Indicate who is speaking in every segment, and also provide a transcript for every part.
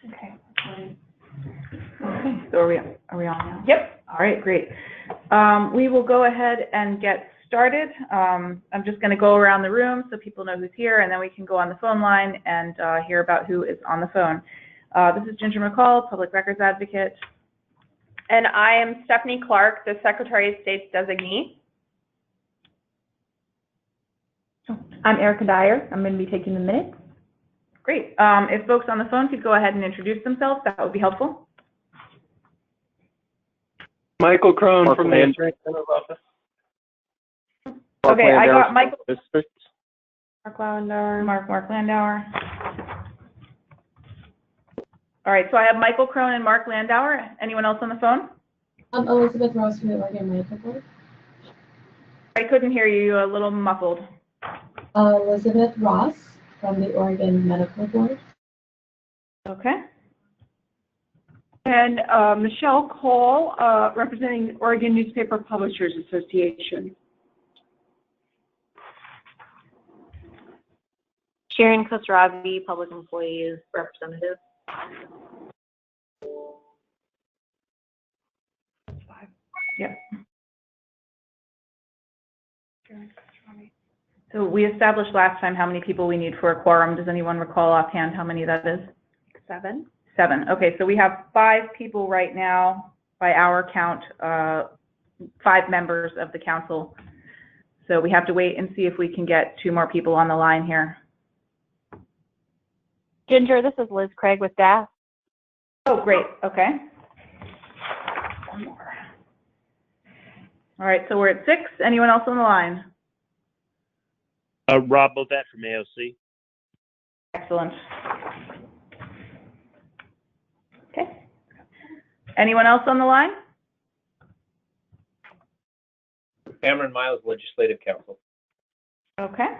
Speaker 1: Okay. Okay. So are we on now?
Speaker 2: Yep.
Speaker 1: All right, great. We will go ahead and get started. I'm just going to go around the room so people know who's here, and then we can go on the phone line and hear about who is on the phone. This is Ginger McCall, Public Records Advocate.
Speaker 2: And I am Stephanie Clark, the Secretary of State's designee.
Speaker 3: I'm Erica Dyer. I'm going to be taking the minutes.
Speaker 1: Great. If folks on the phone could go ahead and introduce themselves, that would be helpful.
Speaker 4: Michael Crone from the Attorney General's Office.
Speaker 1: Okay, I got Michael.
Speaker 4: District.
Speaker 2: Mark Landauer.
Speaker 1: Mark Landauer. All right, so I have Michael Crone and Mark Landauer. Anyone else on the phone?
Speaker 5: Elizabeth Ross from the Oregon Medical Board.
Speaker 1: I couldn't hear you. You're a little muffled.
Speaker 5: Elizabeth Ross from the Oregon Medical Board.
Speaker 1: Okay.
Speaker 6: And Michelle Cole, representing Oregon Newspaper Publishers Association.
Speaker 7: Sharon Khosravi, Public Employees Representative.
Speaker 1: Yep. So we established last time how many people we need for a quorum. Does anyone recall offhand how many that is?
Speaker 2: 7.
Speaker 1: 7. Okay, so we have 5 people right now, by our count, 5 members of the council. So we have to wait and see if we can get 2 more people on the line here.
Speaker 7: Ginger, this is Liz Craig with DAS.
Speaker 1: Oh, great. Okay. 1 more. All right, so we're at 6. Anyone else on the line?
Speaker 8: Rob Bovett from AOC.
Speaker 1: Excellent. Okay. Anyone else on the line?
Speaker 4: Cameron Miles, Legislative Council.
Speaker 1: Okay.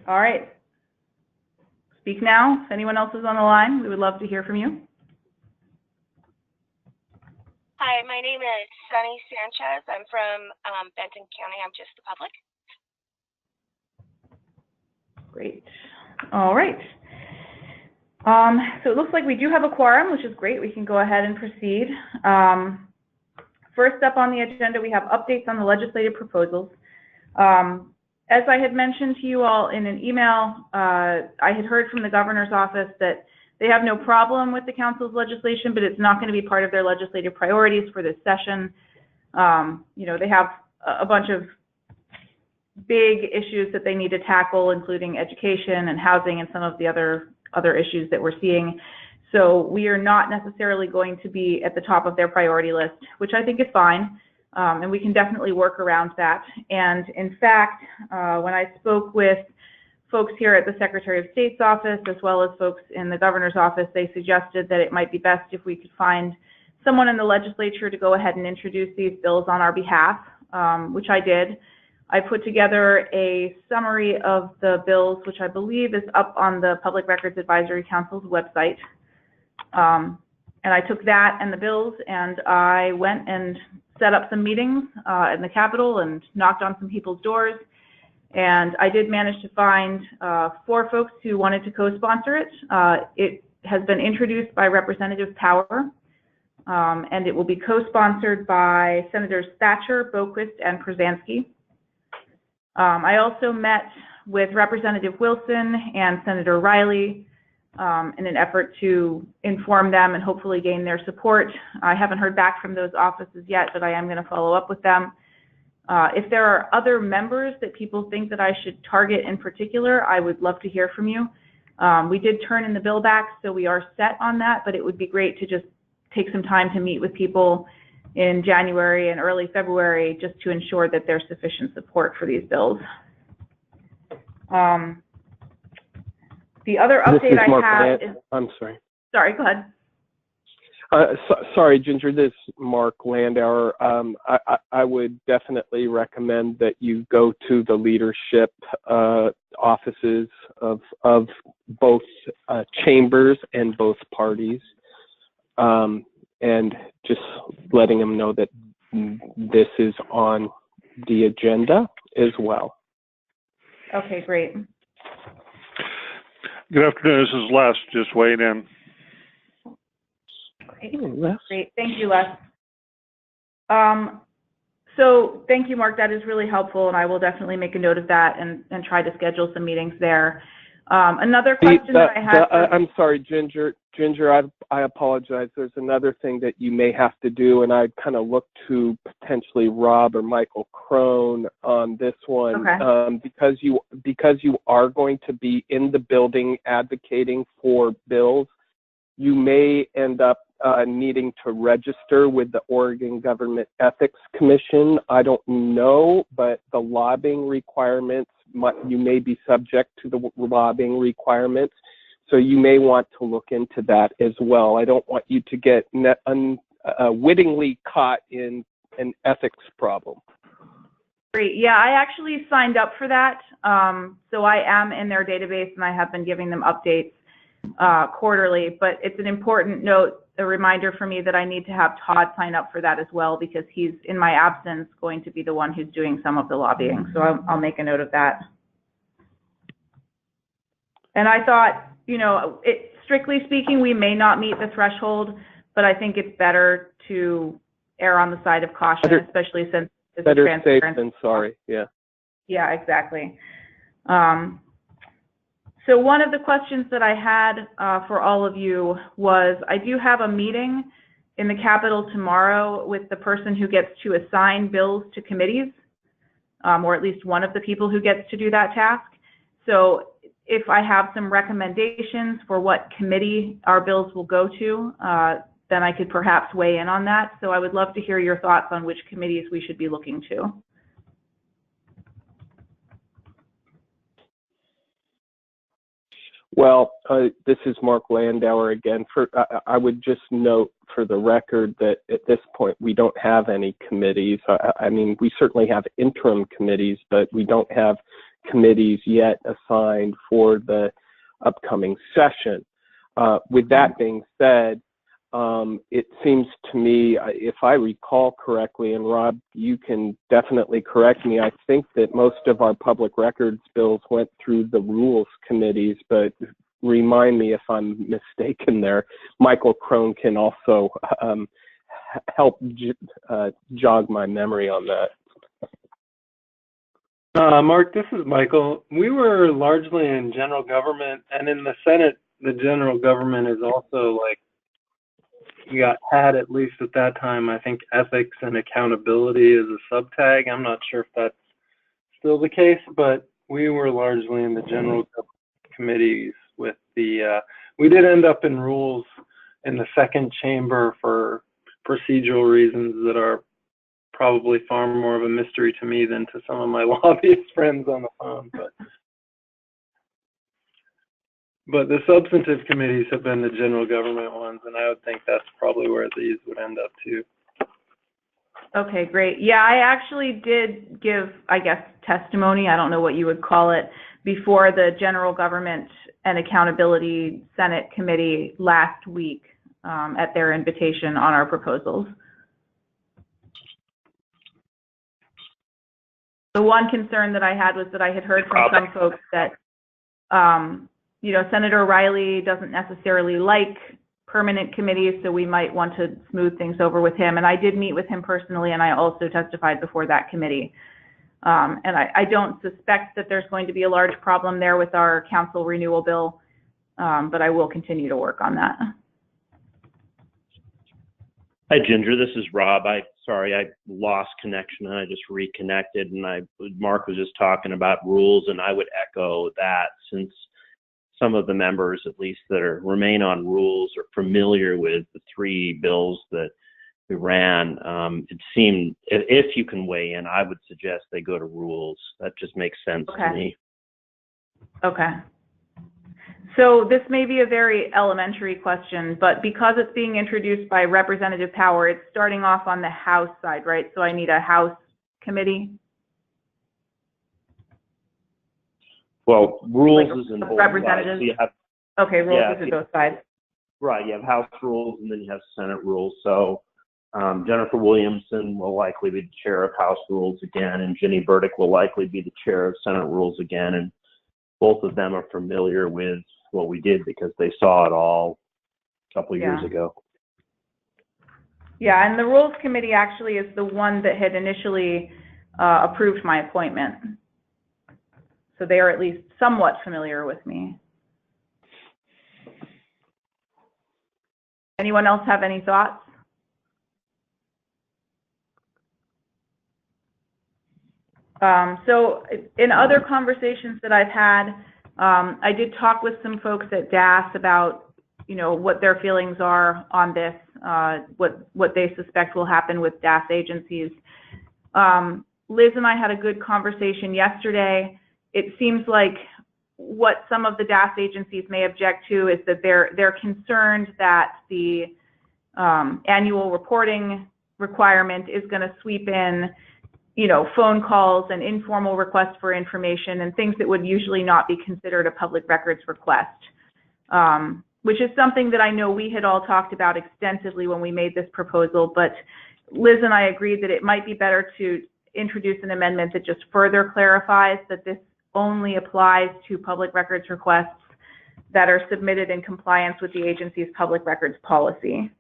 Speaker 1: All right. Speak now. If anyone else is on the line, we would love to hear from you.
Speaker 9: Hi, my name is Sunny Sanchez. I'm from Benton County. I'm just the public.
Speaker 1: Great. All right. So it looks like we do have a quorum, which is great. We can go ahead and proceed. First up on the agenda, we have updates on the legislative proposals. As I had mentioned to you all in an email, I had heard from the governor's office that they have no problem with the council's legislation, but it's not going to be part of their legislative priorities for this session. You know, they have a bunch of big issues that they need to tackle, including education and housing and some of the other issues that we're seeing. So we are not necessarily going to be at the top of their priority list, which I think is fine. And we can definitely work around that. And in fact, when I spoke with folks here at the Secretary of State's office, as well as folks in the governor's office, they suggested that it might be best if we could find someone in the legislature to go ahead and introduce these bills on our behalf, which I did. I put together a summary of the bills, which I believe is up on the Public Records Advisory Council's website. And I took that and the bills, and I went and set up some meetings in the Capitol and knocked on some people's doors. And I did manage to find 4 folks who wanted to co-sponsor it. It has been introduced by Representative Power, and it will be co-sponsored by Senators Thatcher, Boquist, and Krzansky. I also met with Representative Wilson and Senator Riley in an effort to inform them and hopefully gain their support. I haven't heard back from those offices yet, but I am going to follow up with them. If there are other members that people think that I should target in particular, I would love to hear from you. We did turn in the bill back, so we are set on that, but it would be great to just take some time to meet with people in January and early February just to ensure that there's sufficient support for these bills. The other update I have is...
Speaker 4: I'm sorry.
Speaker 1: Sorry, go ahead.
Speaker 4: Sorry, Ginger, this is Mark Landauer. I would definitely recommend that you go to the leadership offices of both chambers and both parties, and just letting them know that this is on the agenda as well.
Speaker 1: Okay, great.
Speaker 8: Good afternoon. This is Les, just weighing in.
Speaker 1: Great. Thank you, Les. So thank you, Mark. That is really helpful, and I will definitely make a note of that and try to schedule some meetings there. Another question that I had.
Speaker 4: I'm sorry, Ginger. I apologize. There's another thing that you may have to do, and I kind of look to potentially Rob or Michael Crone on this one.
Speaker 1: Okay.
Speaker 4: Because you are going to be in the building advocating for bills, you may end up needing to register with the Oregon Government Ethics Commission. I don't know, but the lobbying requirements, you may be subject to the lobbying requirements. So you may want to look into that as well. I don't want you to get wittingly caught in an ethics problem.
Speaker 1: Great. Yeah, I actually signed up for that. So I am in their database, and I have been giving them updates quarterly. But it's an important note, a reminder for me that I need to have Todd sign up for that as well, because he's, in my absence, going to be the one who's doing some of the lobbying. So I'll make a note of that. And I thought, strictly speaking, we may not meet the threshold, but I think it's better to err on the side of caution, especially since it's
Speaker 4: better
Speaker 1: transparent.
Speaker 4: safe than sorry. Yeah.
Speaker 1: Yeah, exactly. So one of the questions that I had for all of you was, I do have a meeting in the Capitol tomorrow with the person who gets to assign bills to committees, or at least one of the people who gets to do that task. So if I have some recommendations for what committee our bills will go to, then I could perhaps weigh in on that. So I would love to hear your thoughts on which committees we should be looking to.
Speaker 4: Well, this is Mark Landauer again. I would just note for the record that at this point we don't have any committees. I mean, we certainly have interim committees, but we don't have committees yet assigned for the upcoming session. With that being said, it seems to me, if I recall correctly, and Rob, you can definitely correct me, I think that most of our public records bills went through the rules committees, but remind me if I'm mistaken there. Michael Crone can also help jog my memory on that.
Speaker 10: Mark, this is Michael. We were largely in general government, and in the Senate, the general government is also had at least at that time, I think ethics and accountability is a subtag. I'm not sure if that's still the case, but we were largely in the general committees with the, we did end up in rules in the second chamber for procedural reasons that are probably far more of a mystery to me than to some of my lobbyist friends on the phone. But the substantive committees have been the general government ones, and I would think that's probably where these would end up too.
Speaker 1: Okay, great. Yeah, I actually did give, I guess, testimony, I don't know what you would call it, before the General Government and Accountability Senate Committee last week at their invitation on our proposals. The one concern that I had was that I had heard from some folks that, Senator O'Reilly doesn't necessarily like permanent committees, so we might want to smooth things over with him. And I did meet with him personally, and I also testified before that committee. And I don't suspect that there's going to be a large problem there with our council renewal bill, but I will continue to work on that.
Speaker 11: Hi, Ginger. This is Rob. Sorry, I lost connection and I just reconnected. And Mark was just talking about rules, and I would echo that, since some of the members, at least that remain on rules, are familiar with the three bills that we ran. It seemed, if you can weigh in, I would suggest they go to rules. That just makes sense to me.
Speaker 1: Okay. So this may be a very elementary question, but because it's being introduced by Representative Power, it's starting off on the House side, right? So I need a House committee?
Speaker 11: Well, rules is in both
Speaker 1: Representatives?
Speaker 11: sides. So you have,
Speaker 1: okay, rules is in both sides.
Speaker 11: Right, you have House rules and then you have Senate rules. So Jennifer Williamson will likely be the chair of House Rules again, and Ginny Burdick will likely be the chair of Senate Rules again. And both of them are familiar with what we did because they saw it all a couple of years ago.
Speaker 1: Yeah, and the Rules Committee actually is the one that had initially approved my appointment. So they are at least somewhat familiar with me. Anyone else have any thoughts? So in other conversations that I've had, I did talk with some folks at DAS about, you know, what their feelings are on this, what they suspect will happen with DAS agencies. Liz and I had a good conversation yesterday. It seems like what some of the DAS agencies may object to is that they're concerned that the annual reporting requirement is going to sweep in, you know, phone calls and informal requests for information and things that would usually not be considered a public records request, which is something that I know we had all talked about extensively when we made this proposal, but Liz and I agreed that it might be better to introduce an amendment that just further clarifies that this only applies to public records requests that are submitted in compliance with the agency's public records policy.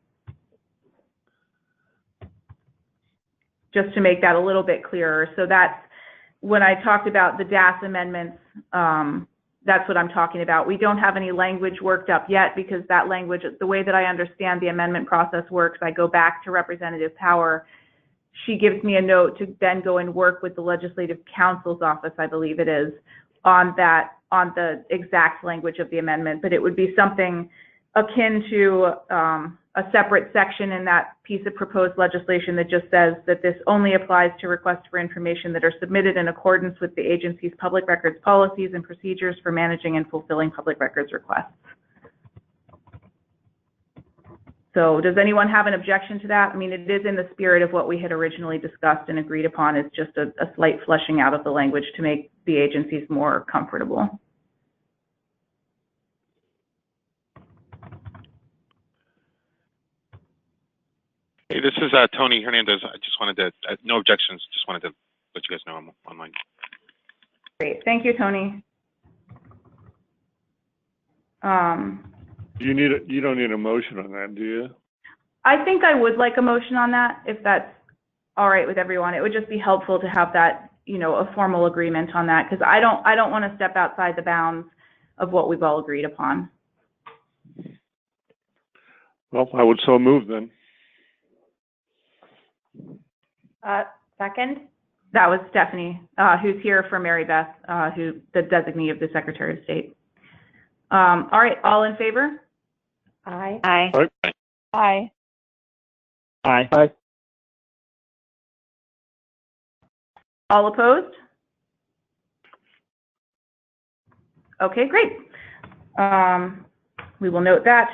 Speaker 1: Just to make that a little bit clearer. So that's when I talked about the DAS amendments, that's what I'm talking about. We don't have any language worked up yet because that language, the way that I understand the amendment process works, I go back to Representative Power. She gives me a note to then go and work with the Legislative Counsel's office, I believe it is, on the exact language of the amendment. But it would be something akin to a separate section in that piece of proposed legislation that just says that this only applies to requests for information that are submitted in accordance with the agency's public records policies and procedures for managing and fulfilling public records requests. So does anyone have an objection to that? I mean, it is in the spirit of what we had originally discussed and agreed upon. It's just a slight fleshing out of the language to make the agencies more comfortable.
Speaker 12: Hey, this is Tony Hernandez. I just wanted to, no objections, just wanted to let you guys know I'm online.
Speaker 1: Great, thank you, Tony.
Speaker 8: You don't need a motion on that, do you?
Speaker 1: I think I would like a motion on that, if that's all right with everyone. It would just be helpful to have that, you know, a formal agreement on that, because I don't want to step outside the bounds of what we've all agreed upon.
Speaker 8: Well, I would so move then.
Speaker 2: Second?
Speaker 1: That was Stephanie, who's here for Mary Beth, who the designee of the Secretary of State. All right, all in favor?
Speaker 2: Aye.
Speaker 7: Aye.
Speaker 8: Aye.
Speaker 7: Aye.
Speaker 11: Aye.
Speaker 4: Aye.
Speaker 1: All opposed? Okay, great. We will note that.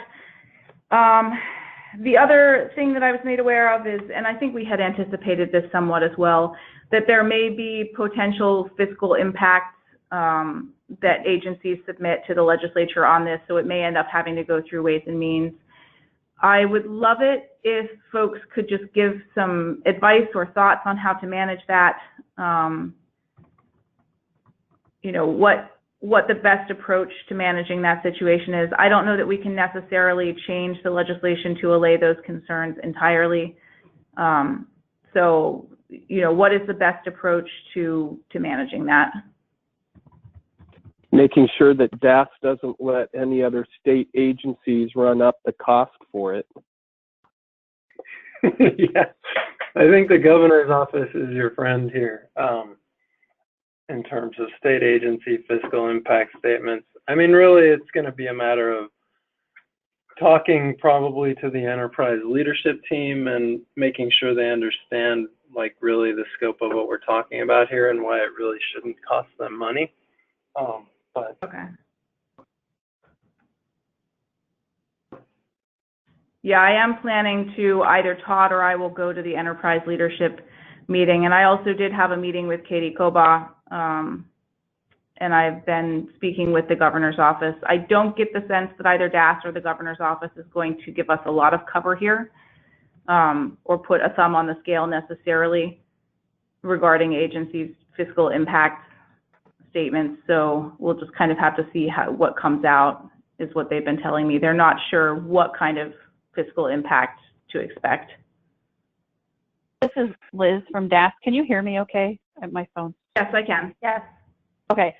Speaker 1: The other thing that I was made aware of is, and I think we had anticipated this somewhat as well, that there may be potential fiscal impacts that agencies submit to the legislature on this, so it may end up having to go through Ways and Means. I would love it if folks could just give some advice or thoughts on how to manage that. You know, what the best approach to managing that situation is. I don't know that we can necessarily change the legislation to allay those concerns entirely. So, you know, what is the best approach to managing that?
Speaker 4: Making sure that DAS doesn't let any other state agencies run up the cost for it.
Speaker 10: Yeah, I think the governor's office is your friend here. In terms of state agency fiscal impact statements. I mean, really, it's going to be a matter of talking probably to the enterprise leadership team and making sure they understand, like, really the scope of what we're talking about here and why it really shouldn't cost them money. But
Speaker 1: okay. Yeah, I am planning to either Todd or I will go to the enterprise leadership meeting, and I also did have a meeting with Katie Koba, and I've been speaking with the governor's office. I don't get the sense that either DAS or the governor's office is going to give us a lot of cover here. or put a thumb on the scale necessarily regarding agencies' fiscal impact statements. So we'll just kind of have to see what comes out, is what they've been telling me. They're not sure what kind of fiscal impact to expect.
Speaker 7: This is Liz from DAS. Can you hear me okay at my phone?
Speaker 1: Yes, I can.
Speaker 2: Yes.
Speaker 7: Okay.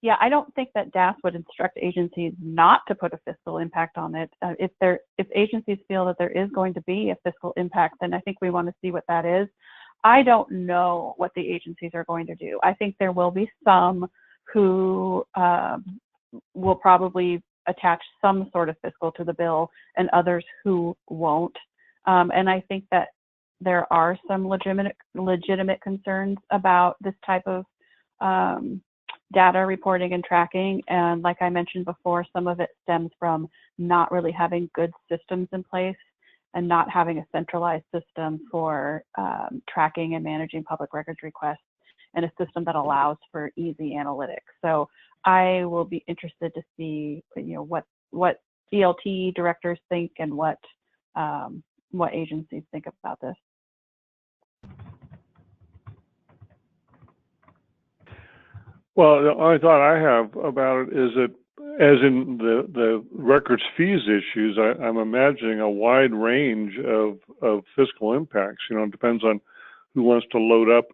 Speaker 7: Yeah, I don't think that DAS would instruct agencies not to put a fiscal impact on it. If agencies feel that there is going to be a fiscal impact, then I think we want to see what that is. I don't know what the agencies are going to do. I think there will be some who will probably attach some sort of fiscal to the bill, and others who won't. And I think that there are some legitimate concerns about this type of data reporting and tracking. And like I mentioned before, some of it stems from not really having good systems in place and not having a centralized system for tracking and managing public records requests, and a system that allows for easy analytics. So I will be interested to see, what ELT directors think and what agencies think about this.
Speaker 8: Well, the only thought I have about it is that, as in the records fees issues, I'm imagining a wide range of fiscal impacts. It depends on who wants to load up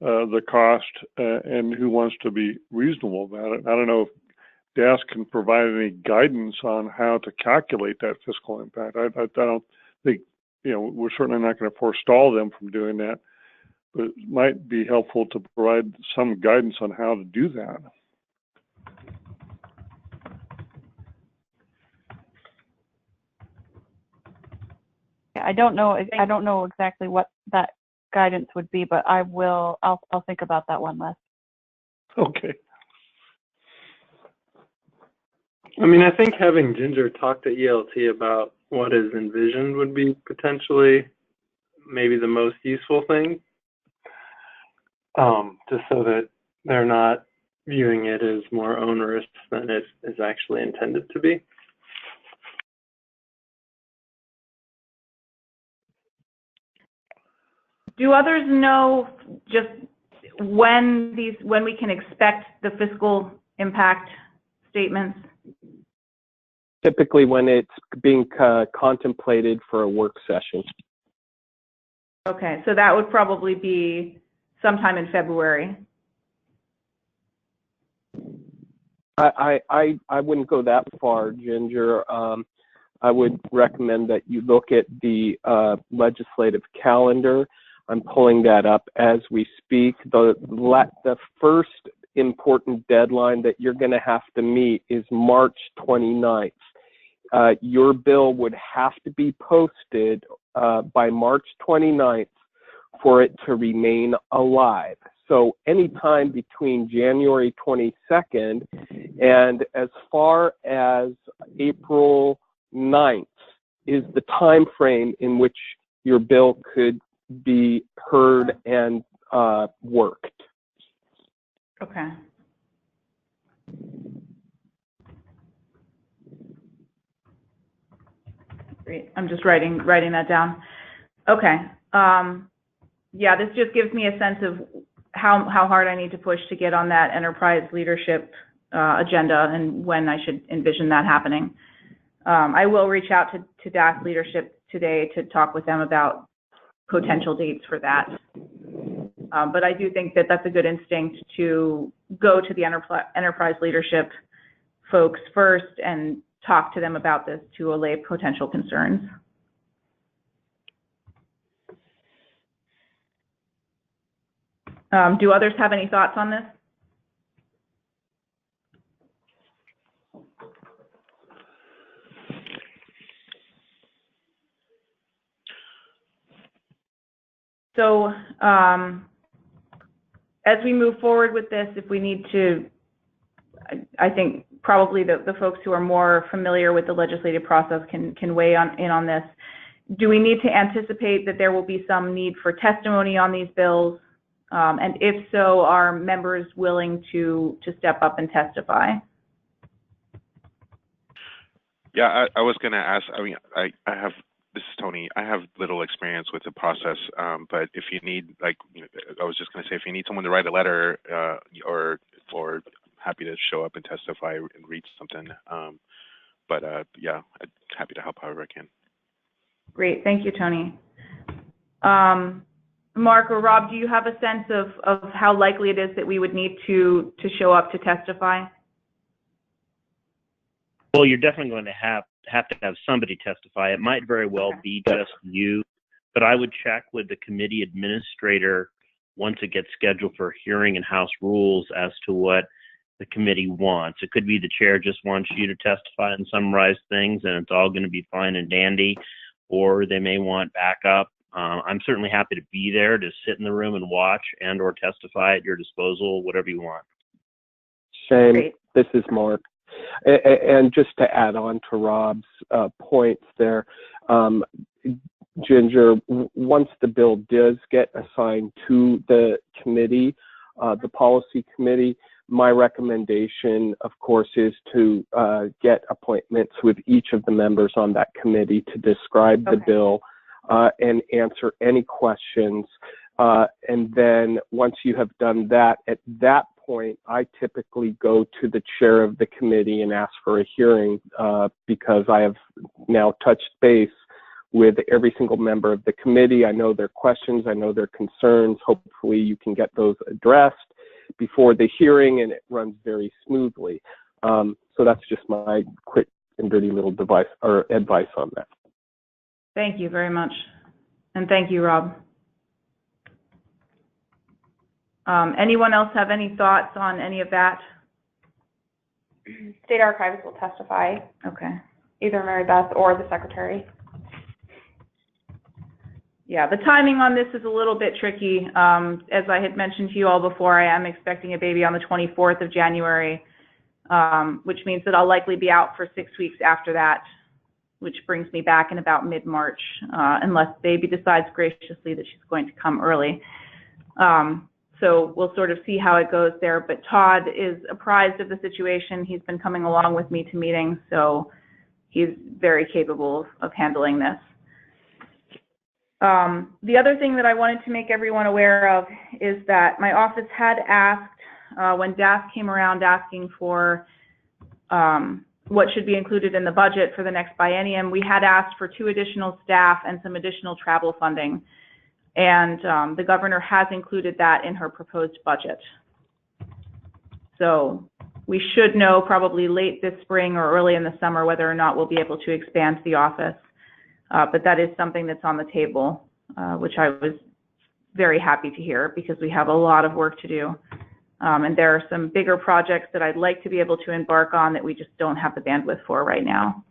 Speaker 8: the cost and who wants to be reasonable about it. I don't know if DAS can provide any guidance on how to calculate that fiscal impact. I don't think, we're certainly not going to forestall them from doing that, but it might be helpful to provide some guidance on how to do that.
Speaker 7: I don't know exactly what that guidance would be, but I'll think about that one, Les.
Speaker 8: Okay.
Speaker 10: I think having Ginger talk to ELT about what is envisioned would be potentially maybe the most useful thing, just so that they're not viewing it as more onerous than it is actually intended to be.
Speaker 1: Do others know just when we can expect the fiscal impact statements?
Speaker 4: Typically when it's being contemplated for a work session.
Speaker 1: Okay, so that would probably be sometime in February.
Speaker 4: I wouldn't go that far, Ginger. I would recommend that you look at the legislative calendar. I'm pulling that up as we speak. The first important deadline that you're going to have to meet is March 29th. Your bill would have to be posted by March 29th for it to remain alive. So anytime between January 22nd and as far as April 9th is the time frame in which your bill could be heard and worked.
Speaker 1: Okay. Great. I'm just writing that down. Okay. Yeah, this just gives me a sense of how hard I need to push to get on that enterprise leadership agenda and when I should envision that happening. I will reach out to DAS leadership today to talk with them about potential dates for that. But I do think that that's a good instinct to go to the enterprise leadership folks first and talk to them about this to allay potential concerns. Do others have any thoughts on this? So as we move forward with this, if we need to, I think probably the folks who are more familiar with the legislative process can weigh in on this. Do we need to anticipate that there will be some need for testimony on these bills? And if so, are members willing to step up and testify?
Speaker 12: Yeah, I was going to ask, I have this is Tony. I have little experience with the process, but if you need, like, I was just going to say, if you need someone to write a letter, or happy to show up and testify and read something. Yeah, I'm happy to help however I can.
Speaker 1: Great, thank you, Tony. Mark or Rob, do you have a sense of how likely it is that we would need to show up to testify?
Speaker 11: Well, you're definitely going to have to have somebody testify. It might very well be just you, but I would check with the committee administrator once it gets scheduled for hearing in House Rules as to what the committee wants. It could be the chair just wants you to testify and summarize things, and it's all going to be fine and dandy, or they may want backup. I'm certainly happy to be there to sit in the room and watch and or testify at your disposal, whatever you want.
Speaker 4: Shane,
Speaker 1: Great.
Speaker 4: This is Mark. And just to add on to Rob's points there, Ginger, once the bill does get assigned to the committee, the policy committee, my recommendation, of course, is to get appointments with each of the members on that committee to describe the bill and answer any questions. And then once you have done that, at that point, I typically go to the chair of the committee and ask for a hearing because I have now touched base with every single member of the committee. I know their questions, I know their concerns. Hopefully you can get those addressed before the hearing and it runs very smoothly. So that's just my quick and dirty little advice on that.
Speaker 1: Thank you very much. And thank you, Rob. Anyone else have any thoughts on any of that?
Speaker 2: State Archives will testify,
Speaker 1: Okay.
Speaker 2: either Mary Beth or the secretary.
Speaker 1: Yeah, the timing on this is a little bit tricky. As I had mentioned to you all before, I am expecting a baby on the 24th of January, which means that I'll likely be out for 6 weeks after that, which brings me back in about mid-March, unless baby decides graciously that she's going to come early. So we'll sort of see how it goes there. But Todd is apprised of the situation. He's been coming along with me to meetings, so he's very capable of handling this. The other thing that I wanted to make everyone aware of is that my office had asked, when DAS came around asking for what should be included in the budget for the next biennium, we had asked for 2 additional staff and some additional travel funding. And the governor has included that in her proposed budget. So we should know probably late this spring or early in the summer whether or not we'll be able to expand the office. But that is something that's on the table, which I was very happy to hear because we have a lot of work to do. And there are some bigger projects that I'd like to be able to embark on that we just don't have the bandwidth for right now.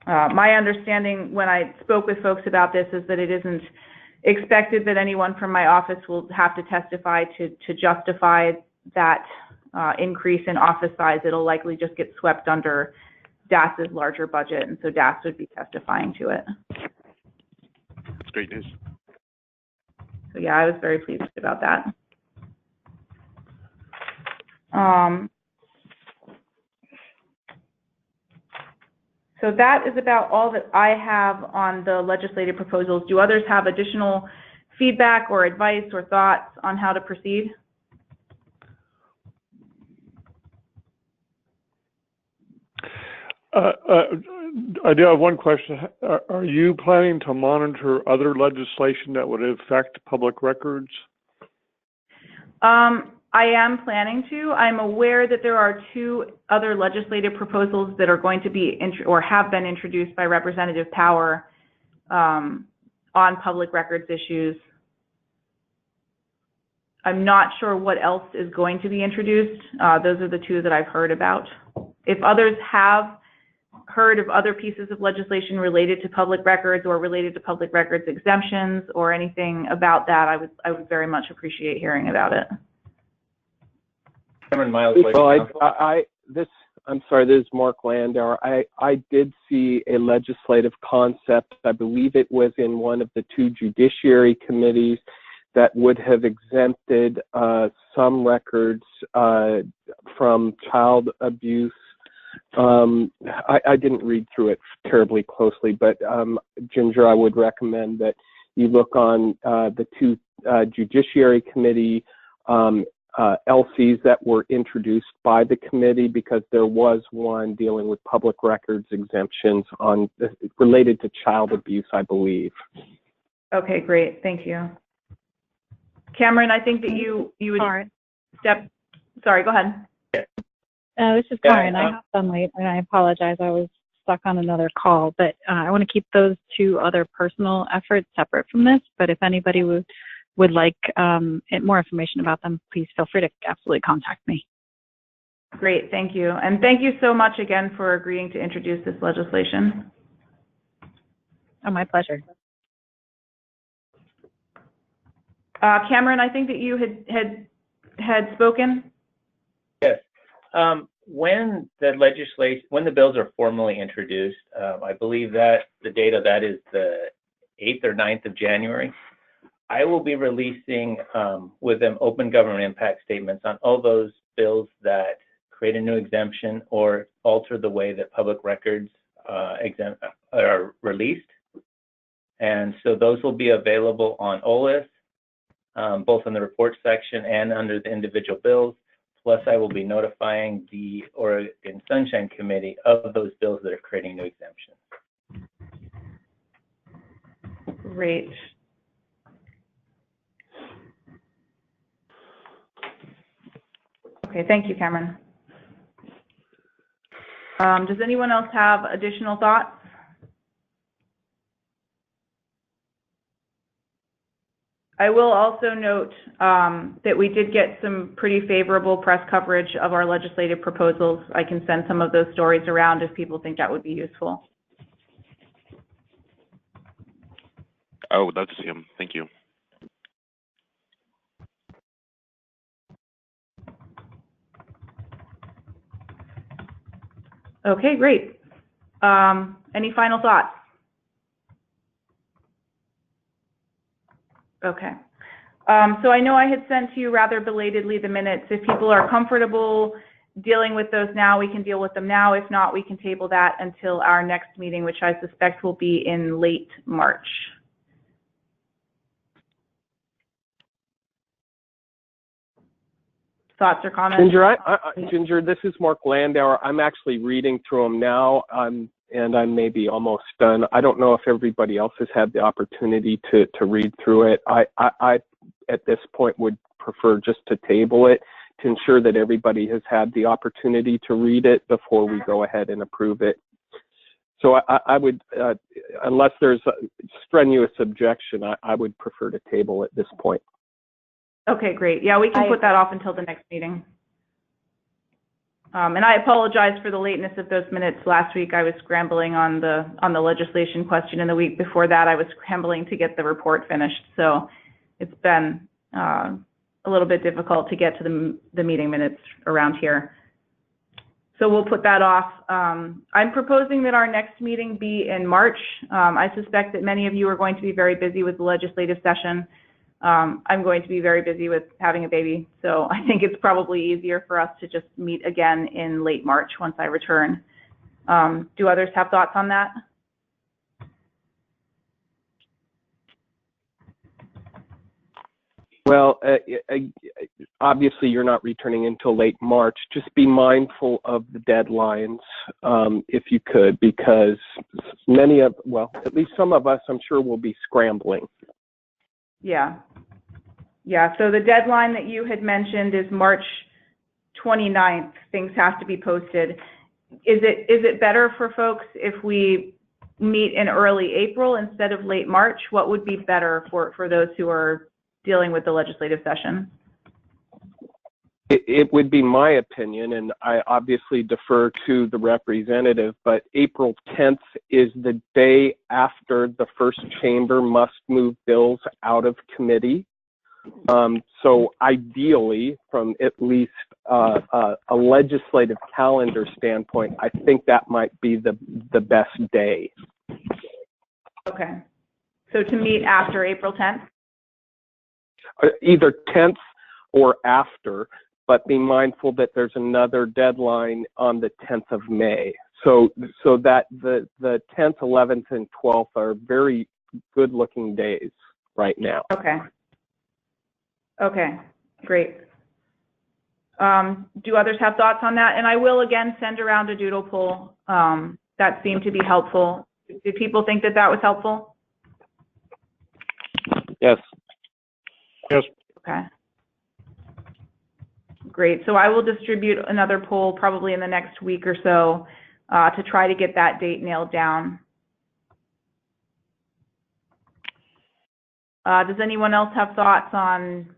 Speaker 1: My understanding when I spoke with folks about this is that it isn't expected that anyone from my office will have to testify to justify that increase in office size. It'll likely just get swept under DAS's larger budget, and so DAS would be testifying to it.
Speaker 12: That's great news.
Speaker 1: So yeah, I was very pleased about that. So that is about all that I have on the legislative proposals. Do others have additional feedback or advice or thoughts on how to proceed?
Speaker 8: I do have one question. Are you planning to monitor other legislation that would affect public records?
Speaker 1: I am planning to. I'm aware that there are 2 other legislative proposals that are going to be or have been introduced by Representative Power on public records issues. I'm not sure what else is going to be introduced. Those are the 2 that I've heard about. If others have heard of other pieces of legislation related to public records or related to public records exemptions or anything about that, I would very much appreciate hearing about it.
Speaker 13: Cameron Miles.
Speaker 4: Well, I'm sorry, this is Mark Landauer. I did see a legislative concept. I believe it was in one of the 2 judiciary committees that would have exempted some records from child abuse I didn't read through it terribly closely, but Ginger, I would recommend that you look on the two Judiciary Committee LCs that were introduced by the committee, because there was one dealing with public records exemptions on related to child abuse, I believe.
Speaker 1: Okay, great. Thank you. Cameron, I think that you would step. Sorry, go ahead.
Speaker 13: This is Karen. I hopped on late, and I apologize. I was stuck on another call, but I want to keep those two other personal efforts separate from this. But if anybody would like more information about them, please feel free to absolutely contact me.
Speaker 1: Great, thank you. And thank you so much again for agreeing to introduce this legislation.
Speaker 13: Oh, my pleasure.
Speaker 1: Cameron, I think that you had spoken.
Speaker 14: Yes. When the bills are formally introduced, I believe that the date of that is the 8th or 9th of January. I will be releasing with them open government impact statements on all those bills that create a new exemption or alter the way that public records are released. And so those will be available on OLIS, both in the report section and under the individual bills. Plus, I will be notifying the Oregon Sunshine Committee of those bills that are creating new exemptions.
Speaker 1: Great. Okay, thank you, Cameron. Does anyone else have additional thoughts? I will also note that we did get some pretty favorable press coverage of our legislative proposals. I can send some of those stories around if people think that would be useful.
Speaker 12: I would love to see them. Thank you.
Speaker 1: Okay, great. Any final thoughts? Okay. So I know I had sent to you rather belatedly the minutes. If people are comfortable dealing with those now, we can deal with them now. If not, we can table that until our next meeting, which I suspect will be in late March. Thoughts or comments?
Speaker 4: Ginger, Ginger, this is Mark Landauer. I'm actually reading through them now, and I'm maybe almost done. I don't know if everybody else has had the opportunity to read through it. I at this point would prefer just to table it to ensure that everybody has had the opportunity to read it before we go ahead and approve it. So I would, unless there's a strenuous objection, I would prefer to table at this point.
Speaker 1: Okay, great. Yeah, we can put that off until the next meeting. And I apologize for the lateness of those minutes. Last week I was scrambling on the legislation question, and the week before that I was scrambling to get the report finished. So it's been a little bit difficult to get to the meeting minutes around here. So we'll put that off. I'm proposing that our next meeting be in March. I suspect that many of you are going to be very busy with the legislative session. I'm going to be very busy with having a baby, so I think it's probably easier for us to just meet again in late March once I return. Do others have thoughts on that?
Speaker 4: Well, obviously you're not returning until late March. Just be mindful of the deadlines, if you could, because at least some of us, I'm sure, will be scrambling.
Speaker 1: Yeah. Yeah, so the deadline that you had mentioned is March 29th. Things have to be posted. Is it better for folks if we meet in early April instead of late March? What would be better for those who are dealing with the legislative session?
Speaker 4: It would be my opinion, and I obviously defer to the representative, but April 10th is the day after the first chamber must move bills out of committee. So ideally, from at least a legislative calendar standpoint, I think that might be the best day.
Speaker 1: Okay. So to meet after April 10th?
Speaker 4: Either 10th or after. but be mindful that there's another deadline on the 10th of May. So that the 10th, 11th, and 12th are very good-looking days right now.
Speaker 1: Okay. Okay, great. Do others have thoughts on that? And I will again send around a doodle poll. That seemed to be helpful. Did people think that that was helpful?
Speaker 4: Yes.
Speaker 8: Yes.
Speaker 1: Okay. Great. So I will distribute another poll probably in the next week or so to try to get that date nailed down. Does anyone else have thoughts on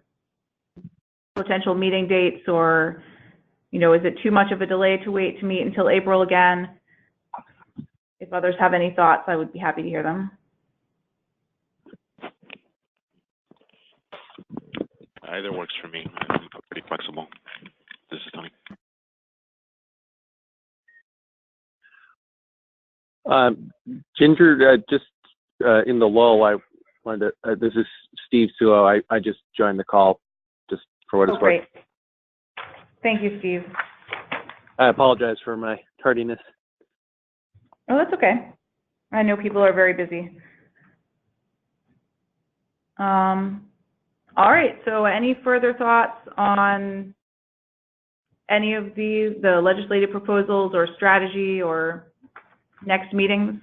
Speaker 1: potential meeting dates, or, is it too much of a delay to wait to meet until April again? If others have any thoughts, I would be happy to hear them.
Speaker 12: Either works for me. I'm pretty flexible. This is Tony.
Speaker 15: Ginger, just in the lull, I wanted to, this is Steve Suo. I just joined the call just for what it's worth.
Speaker 1: Great. Thank you, Steve.
Speaker 15: I apologize for my tardiness.
Speaker 1: Oh, that's okay. I know people are very busy. All right, so any further thoughts on any of the legislative proposals or strategy or next meetings?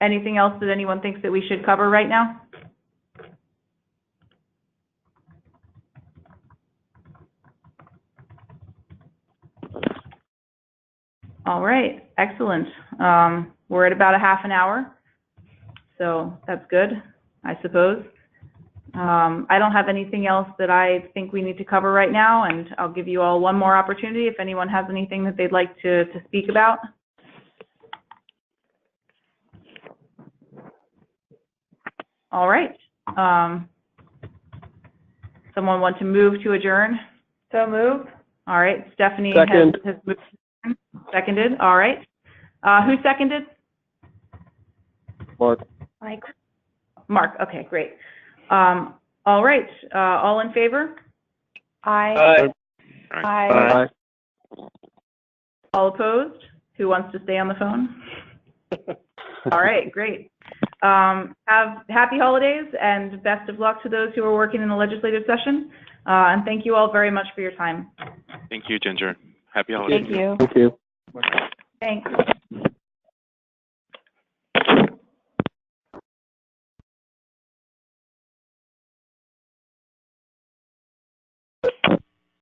Speaker 1: Anything else that anyone thinks that we should cover right now? All right, excellent. We're at about a half an hour, so that's good, I suppose. I don't have anything else that I think we need to cover right now, and I'll give you all one more opportunity if anyone has anything that they'd like to speak about. All right. Someone want to move to adjourn?
Speaker 2: So move.
Speaker 1: All right, Stephanie
Speaker 4: Second.
Speaker 1: has moved. Seconded, all right. Who seconded?
Speaker 4: Mark.
Speaker 2: Mike.
Speaker 1: Mark, okay, great. All right, all in favor?
Speaker 2: Aye.
Speaker 12: Aye.
Speaker 1: All opposed? Who wants to stay on the phone? All right, great. Have happy holidays and best of luck to those who are working in the legislative session. And thank you all very much for your time.
Speaker 12: Thank you, Ginger. Happy holidays.
Speaker 2: Thank you.
Speaker 4: Thank you.
Speaker 1: Thanks.